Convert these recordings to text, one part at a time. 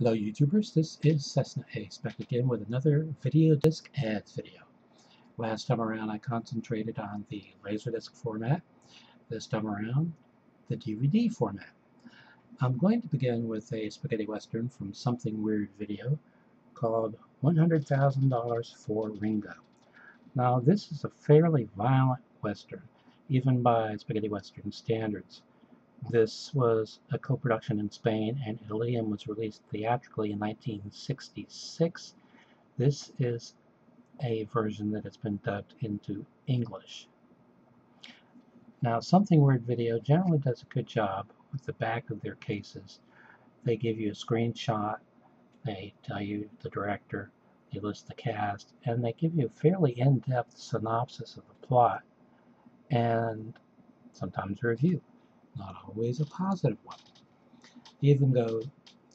Hello YouTubers, this is Cessnaace back again with another VideoDisc Adds video. Last time around I concentrated on the Laserdisc format. This time around, the DVD format. I'm going to begin with a spaghetti western from Something Weird Video called $100,000 for Ringo. Now this is a fairly violent western, even by spaghetti western standards. This was a co-production in Spain and Italy and was released theatrically in 1966. This is a version that has been dubbed into English. Now, Something Weird Video generally does a good job with the back of their cases. They give you a screenshot, they tell you the director, they list the cast, and they give you a fairly in-depth synopsis of the plot and sometimes a review. Not always a positive one. They even go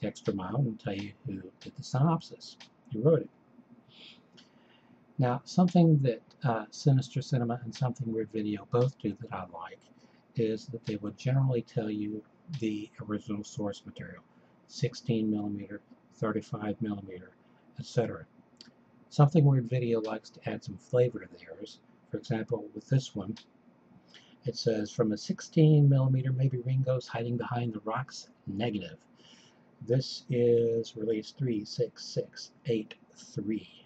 the extra mile and tell you who did the synopsis, who wrote it. Now, something that Sinister Cinema and Something Weird Video both do that I like is that they would generally tell you the original source material, 16mm, 35mm, etc. Something Weird Video likes to add some flavor to theirs. For example, with this one, it says, from a 16mm, maybe Ringo's hiding behind the rocks, negative. This is release 36683.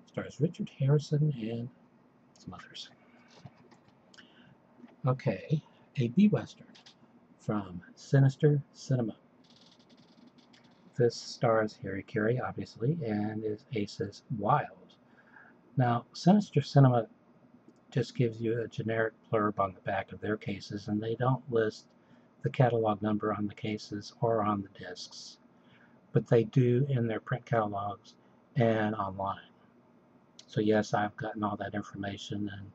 Stars Richard Harrison and some others. Okay, a B-Western from Sinister Cinema. This stars Harry Carey, obviously, and is Ace's Wild. Now, Sinister Cinema just gives you a generic blurb on the back of their cases, and they don't list the catalog number on the cases or on the discs, but they do in their print catalogs and online. So yes, I've gotten all that information, and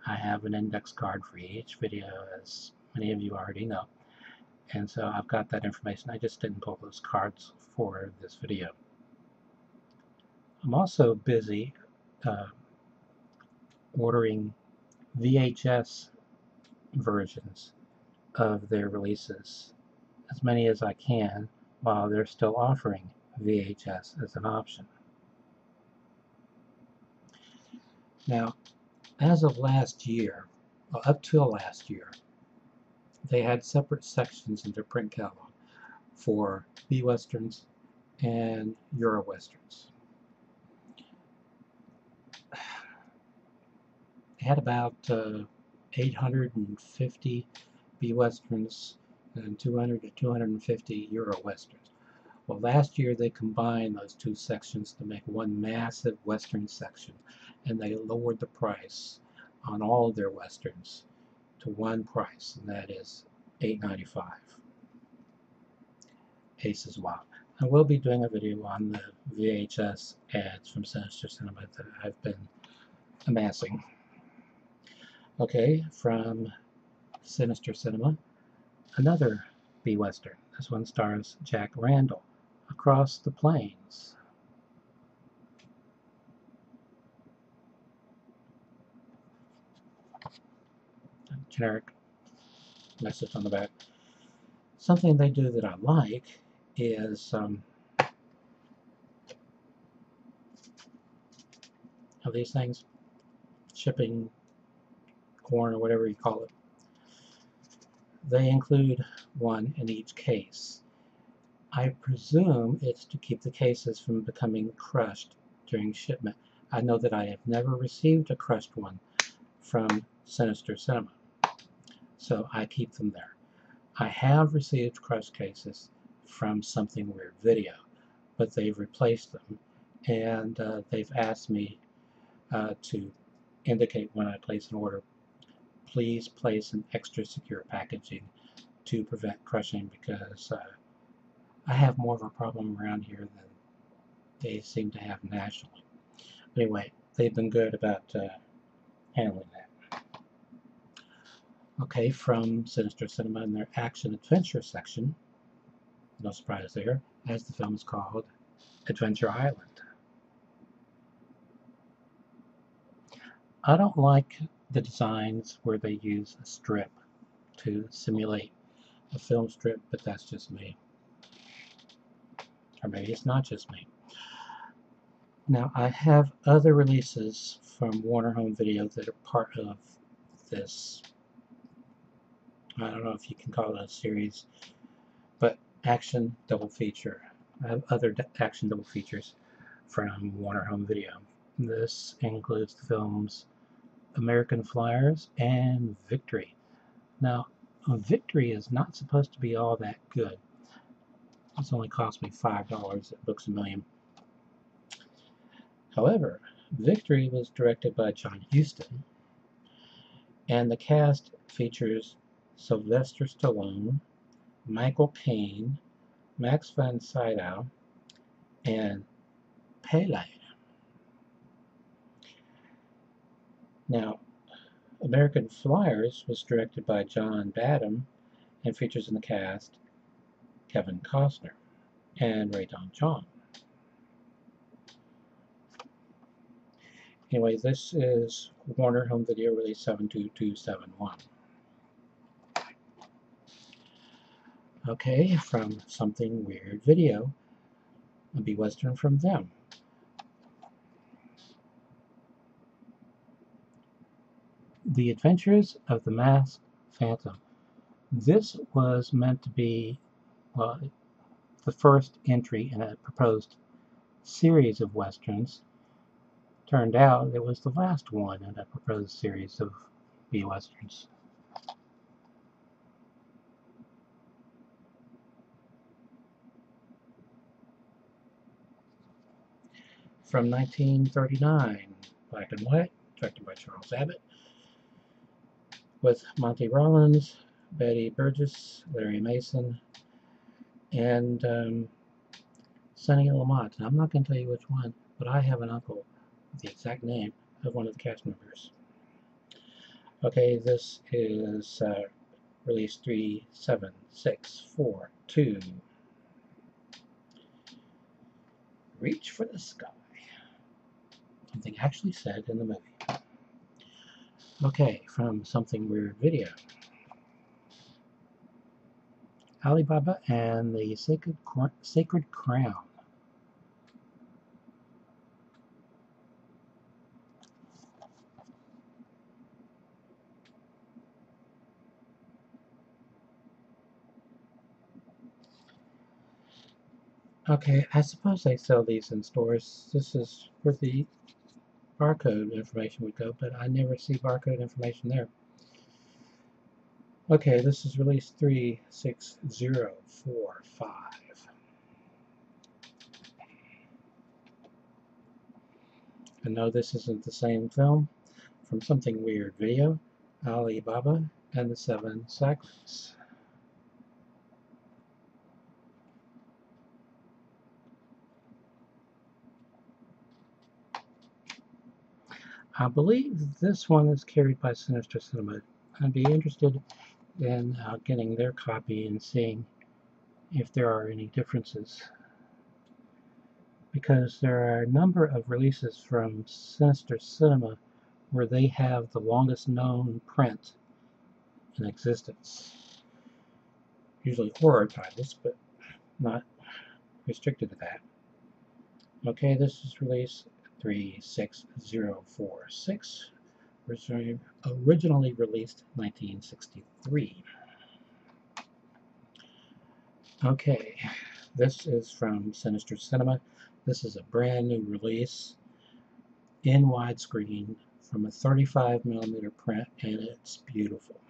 I have an index card for each video, as many of you already know, and so I've got that information. I just didn't pull those cards for this video. I'm also busy ordering VHS versions of their releases, as many as I can, while they're still offering VHS as an option. Now, as of last year, well, up till last year, they had separate sections in their print catalog for B-Westerns and Euro-Westerns. They had about 850 B-Westerns and 200 to 250 Euro-Westerns. Well, last year they combined those two sections to make one massive Western section, and they lowered the price on all of their Westerns to one price, and that is $8.95. Ace's Wild. I will be doing a video on the VHS ads from Sinister Cinema that I've been amassing. Okay, from Sinister Cinema, another B-Western. This one stars Jack Randall, Across the Plains. Generic message on the back. Something they do that I like is these things, shipping corn or whatever you call it. They include one in each case. I presume it's to keep the cases from becoming crushed during shipment. I know that I have never received a crushed one from Sinister Cinema, so I keep them there. I have received crushed cases from Something Weird Video, but they've replaced them, and they've asked me to indicate when I place an order, please place an extra secure packaging to prevent crushing, because I have more of a problem around here than they seem to have nationally. But anyway, they've been good about handling that. Okay, from Sinister Cinema in their action adventure section, no surprise there, as the film is called, Adventure Island. I don't like the designs where they use a strip to simulate a film strip, but that's just me. Or maybe it's not just me. Now, I have other releases from Warner Home Video that are part of this, I don't know if you can call it a series, but action double feature. I have other action double features from Warner Home Video. This includes the films American Flyers and Victory. Now, Victory is not supposed to be all that good. It's only cost me $5 at Books A Million. However, Victory was directed by John Huston, and the cast features Sylvester Stallone, Michael Caine, Max von Sydow, and Pele. Now, American Flyers was directed by John Badham and features in the cast Kevin Costner and Ray Don John. Anyway, this is Warner Home Video release 72271. Okay, from Something Weird Video, a B-Western from them. The Adventures of the Masked Phantom. This was meant to be the first entry in a proposed series of westerns. Turned out it was the last one in a proposed series of B-Westerns. From 1939, black and white, directed by Charles Abbott, with Monty Rollins, Betty Burgess, Larry Mason, and Sonny Lamont. I'm not going to tell you which one, but I have an uncle with the exact name of one of the cast members. Okay, this is release 37642. Reach for the Sky. Something actually said in the movie. Okay, from Something Weird Video. Alibaba and the Sacred Crown. Okay, I suppose they sell these in stores. This is where the barcode information would go, but I never see barcode information there. Okay, this is release 36045. I know this isn't the same film. From Something Weird Video, Alibaba and the Seven Sacrets. I believe this one is carried by Sinister Cinema. I'd be interested in getting their copy and seeing if there are any differences, because there are a number of releases from Sinister Cinema where they have the longest known print in existence. Usually horror titles, but not restricted to that. Okay, this is release 36046, originally released 1963. Okay, this is from Sinister Cinema. This is a brand new release in widescreen from a 35mm print, and it's beautiful.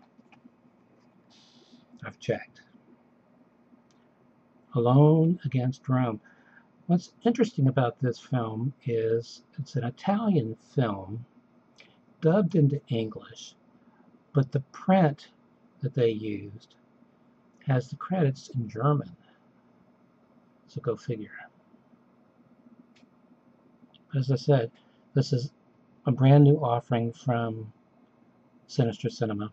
I've checked. Alone Against Rome. What's interesting about this film is it's an Italian film dubbed into English, but the print that they used has the credits in German. So go figure. As I said, this is a brand new offering from Sinister Cinema,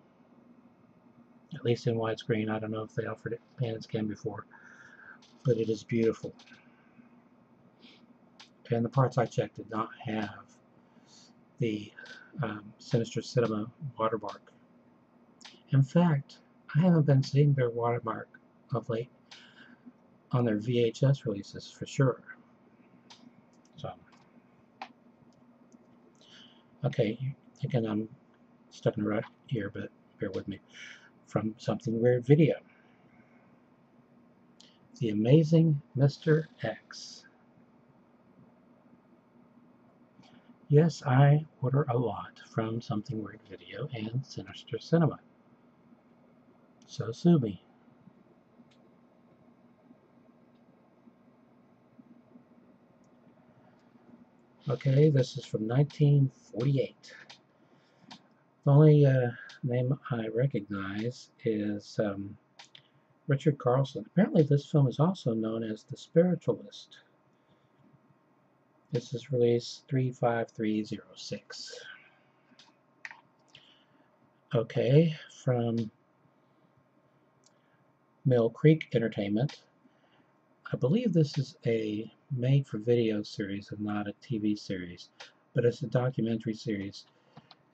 at least in widescreen. I don't know if they offered it pan and scan before, but it is beautiful. And the parts I checked did not have the Sinister Cinema watermark. In fact, I haven't been seeing their watermark of late. on their VHS releases for sure. So, okay, again, I'm stuck in a rut here, but bear with me. From Something Weird Video, The Amazing Mr. X. Yes, I order a lot from Something Weird Video and Sinister Cinema. So sue me. Okay, this is from 1948. The only name I recognize is Richard Carlson. Apparently this film is also known as The Spiritualist. This is release 35306. Okay, from Mill Creek Entertainment. I believe this is a made-for-video series and not a TV series, but it's a documentary series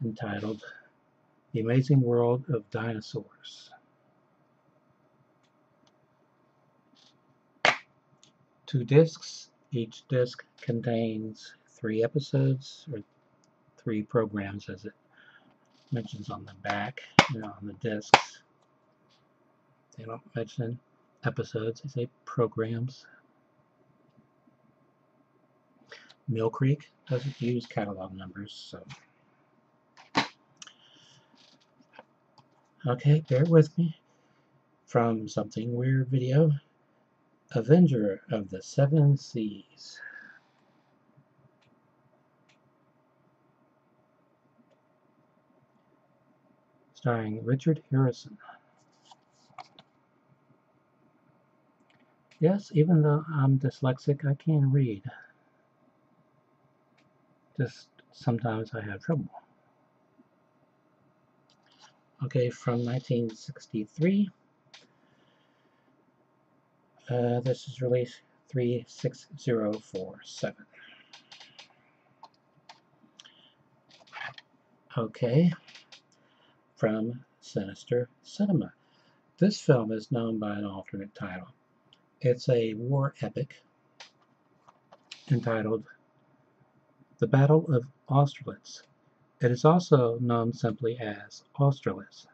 entitled The Amazing World of Dinosaurs. 2 discs. Each disc contains 3 episodes, or 3 programs as it mentions on the back. On the discs, they don't mention episodes, they say programs. Mill Creek doesn't use catalog numbers, so. Okay, bear with me. From Something Weird Video, Avenger of the Seven Seas. Starring Richard Harrison. Yes, even though I'm dyslexic, I can read. Just sometimes I have trouble. Okay, from 1963. This is release 36047. Okay, from Sinister Cinema. This film is known by an alternate title. It's a war epic entitled The Battle of Austerlitz. It is also known simply as Austerlitz.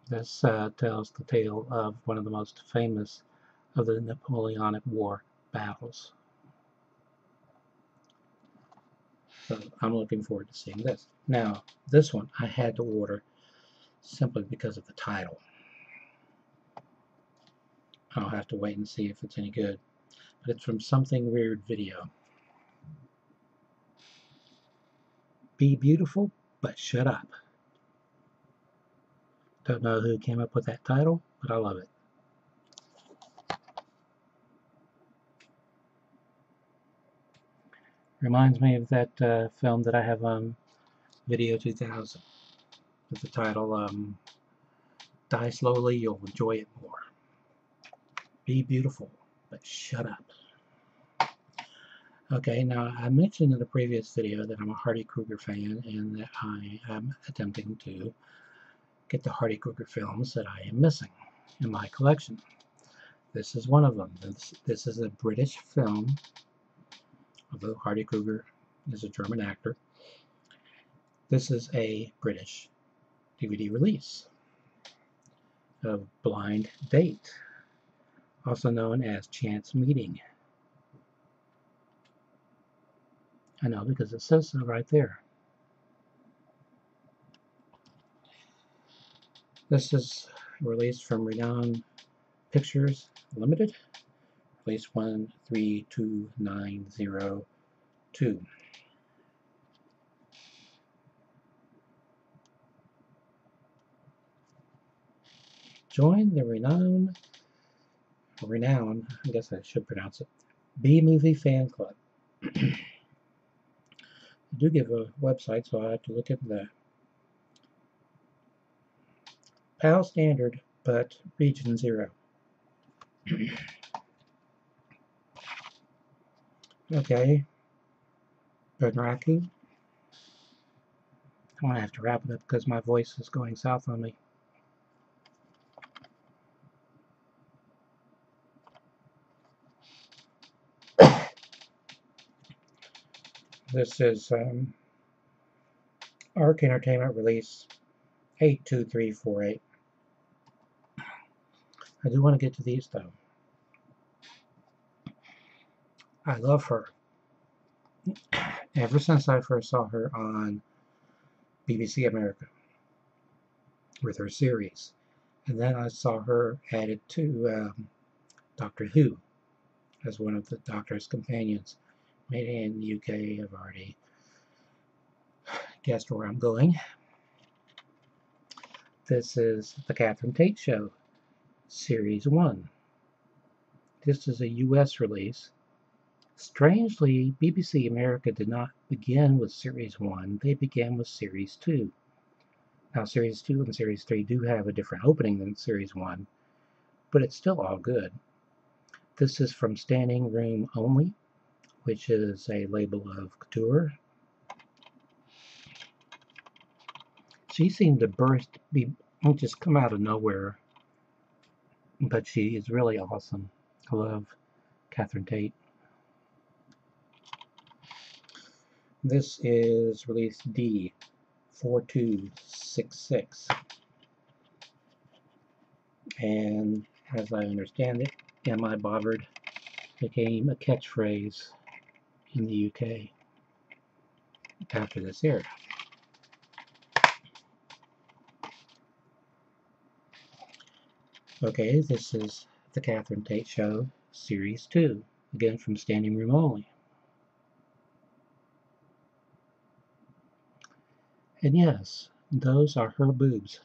This tells the tale of one of the most famous of the Napoleonic War battles. So I'm looking forward to seeing this. Now, this one I had to order simply because of the title. I'll have to wait and see if it's any good. But it's from Something Weird Video. Be beautiful, but shut up. Don't know who came up with that title, but I love it. Reminds me of that film that I have on Video 2000 with the title Die Slowly, You'll Enjoy It More. Be beautiful, but shut up. Okay, now I mentioned in the previous video that I'm a Hardy Kruger fan and that I am attempting to get the Hardy Kruger films that I am missing in my collection. This is one of them. This is a British film, although Hardy Kruger is a German actor. This is a British DVD release of Blind Date, also known as Chance Meeting. I know, because it says so right there. This is released from Renown Pictures Limited, release 132902. Join the Renown, I guess I should pronounce it, B-Movie Fan Club. I do give a website, so I have to look at that. PAL standard, but region 0. Okay. Bunraku. I'm going to have to wrap it up because my voice is going south on me. This is ARC Entertainment release 82348. I do want to get to these though. I love her. Ever since I first saw her on BBC America with her series. And then I saw her added to Doctor Who as one of the Doctor's companions. Many in the UK have already guessed where I'm going. This is The Catherine Tate Show, Series 1. This is a US release. Strangely, BBC America did not begin with Series 1, they began with Series 2. Now, Series 2 and Series 3 do have a different opening than Series 1, but it's still all good. This is from Standing Room Only, which is a label of couture. She seemed to just come out of nowhere, but she is really awesome. I love Catherine Tate. This is release D4266, and as I understand it, "Am I Bothered" became a catchphrase in the UK after this era. Okay, this is The Catherine Tate Show, Series 2, again from Standing Room Only. And yes, those are her boobs.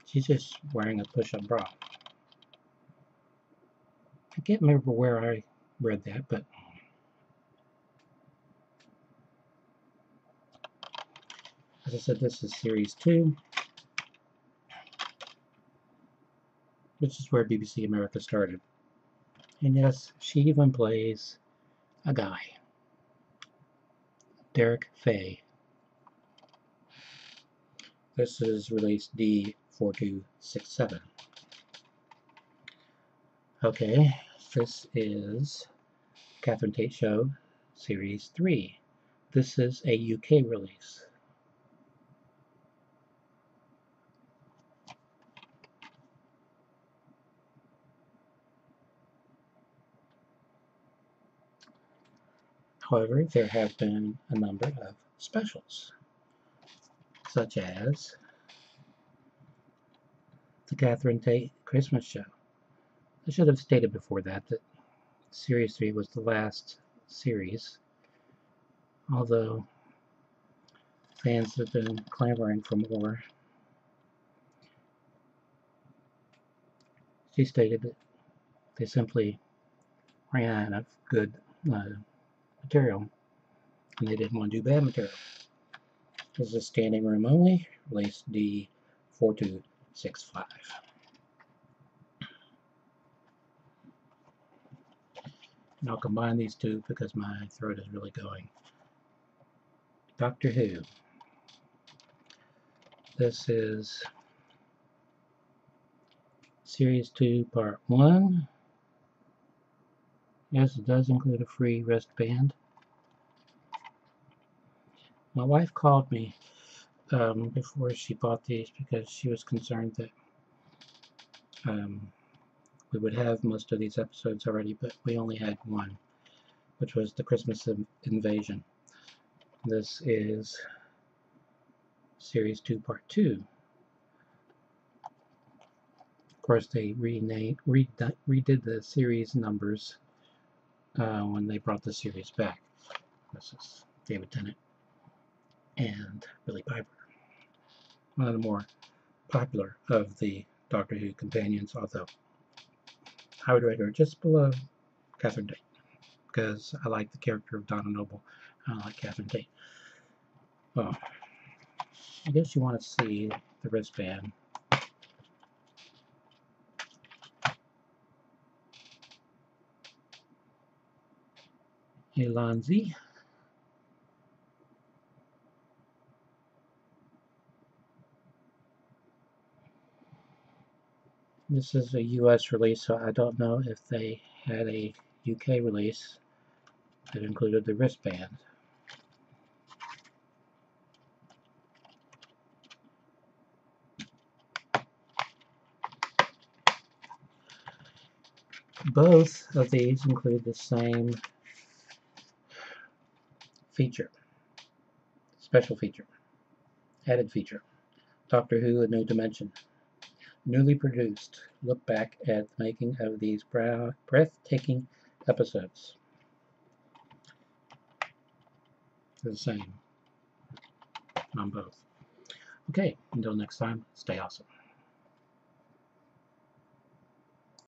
She's just wearing a push-up bra. I can't remember where I read that, but as I said, this is Series 2, which is where BBC America started. And yes, she even plays a guy, Derek Fay. This is release D4267. Okay, this is Catherine Tate Show, Series 3. This is a UK release. However, there have been a number of specials, such as the Catherine Tate Christmas Show. I should have stated before that Series 3 was the last series, although fans have been clamoring for more. She stated that they simply ran out of good material, and they didn't want to do bad material. This is Standing Room Only, release D4265. And I'll combine these two because my throat is really going. Doctor Who. This is Series 2, Part 1. Yes, it does include a free wristband. My wife called me before she bought these because she was concerned that we would have most of these episodes already, but we only had one, which was the Christmas Invasion. This is Series 2, Part 2. Of course, they redid the series numbers when they brought the series back. This is David Tennant and Billie Piper, one of the more popular of the Doctor Who companions, although I would rate her just below Catherine Tate, because I like the character of Donna Noble, and I like Catherine Tate. Oh, I guess you want to see the wristband. Elonzi. This is a US release, so I don't know if they had a UK release. It included the wristband. Both of these include the same feature, special feature, added feature. Doctor Who: A New Dimension. Newly produced. Look back at the making of these breathtaking episodes. They're the same on both. Okay, until next time, stay awesome.